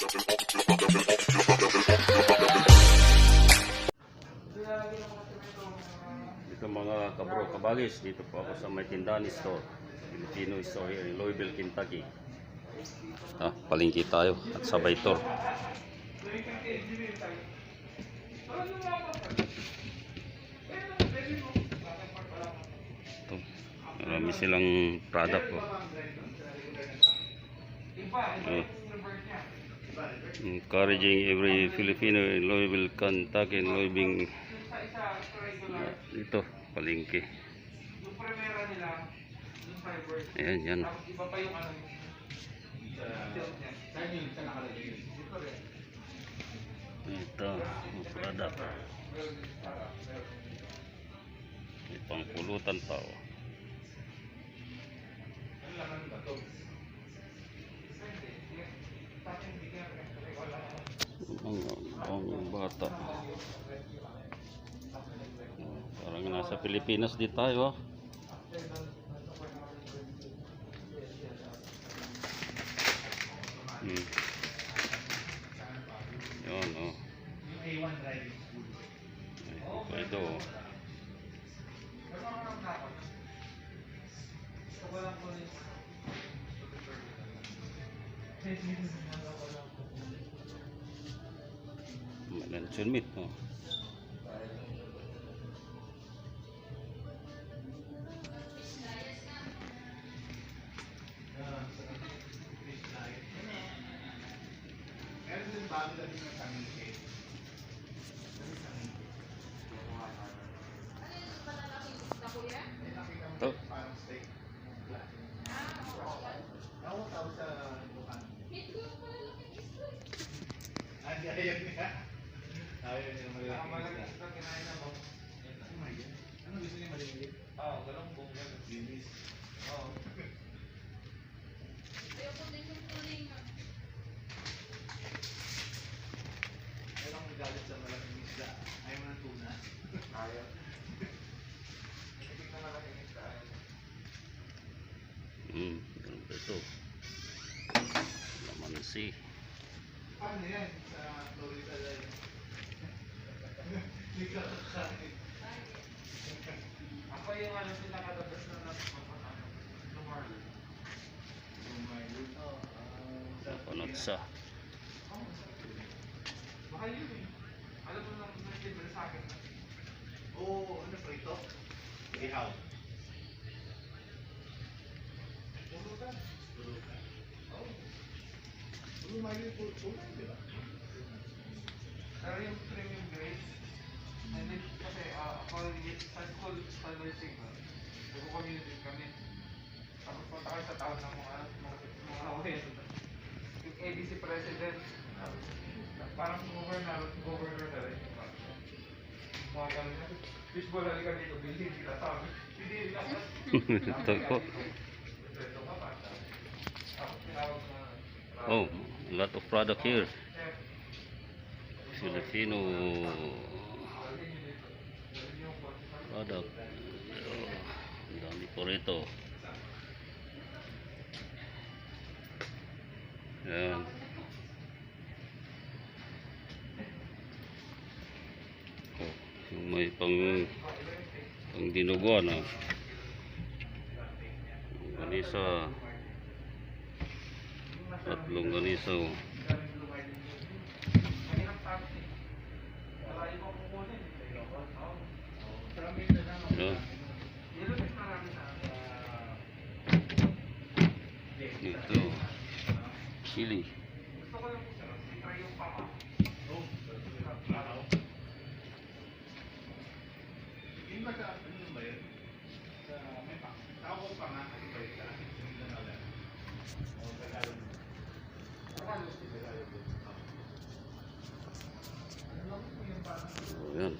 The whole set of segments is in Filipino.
Dito mga kabro, kabagis, dito po ako sa may tindahan store, Filipino store here in Louisville, Kentucky. Palingki tayo at sabay tour. Ito, marami silang product po. Encouraging every Filipino in Louisville, Kentucky, and Louisville. Ito, palingki. Ayan, yan. Ito, product. May pangpulutan pa. Ang bata. Parang nasa Pilipinas di tayo. Yun, oh. Ito. Luncheon meat, oh. Ito. Ganun ba ito? Lamansi. Paano yan? Sa Florida lang. Hindi ka kakain. Ako yung ano sila katabas na Lumarlo. Panot sa. Mahal yun eh. Alam mo nang nag-libre sa akin. Oo, ano prito? Ihaw. Pulutan. Pulutan. Oo. Lumayo yung pulutan, di ba? Pero yung premium grade, hindi kasi sa school standard signal, nag-community kami. Tapos punta kayo sa town ng mga OS. Yung ABC president, parang governor na rin. Mga ganun na. Fishball na rin ka dito, bilhin kita sa amin. Hindi lang. Ito po. Oh, a lot of product here. Filipino product. Ang dami po rito. Yan. Oh, may pang dinuguan, ah. Ganisa. Tatlong ganisa, oh. Yan. Ito. Chili. Yan.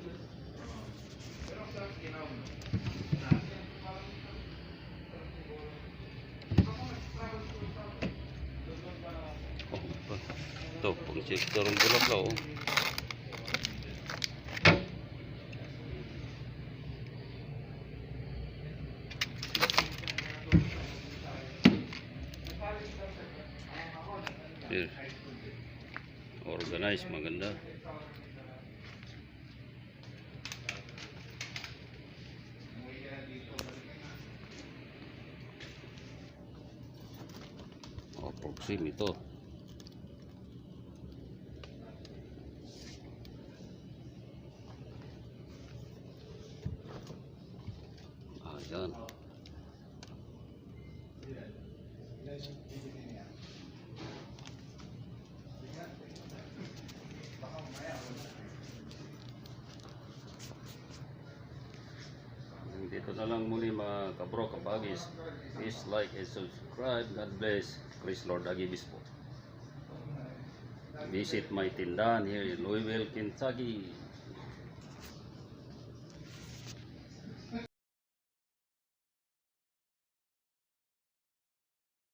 Ito, pang sector ng Bulacan, oh. Here. Organized, maganda. Oh, proxim ito. Ayan. Dito na lang muli mga kabro, kabagis. Please like and subscribe. God bless. Chris Lord Agibis po. Visit my tindahan here in Louisville, Kentucky.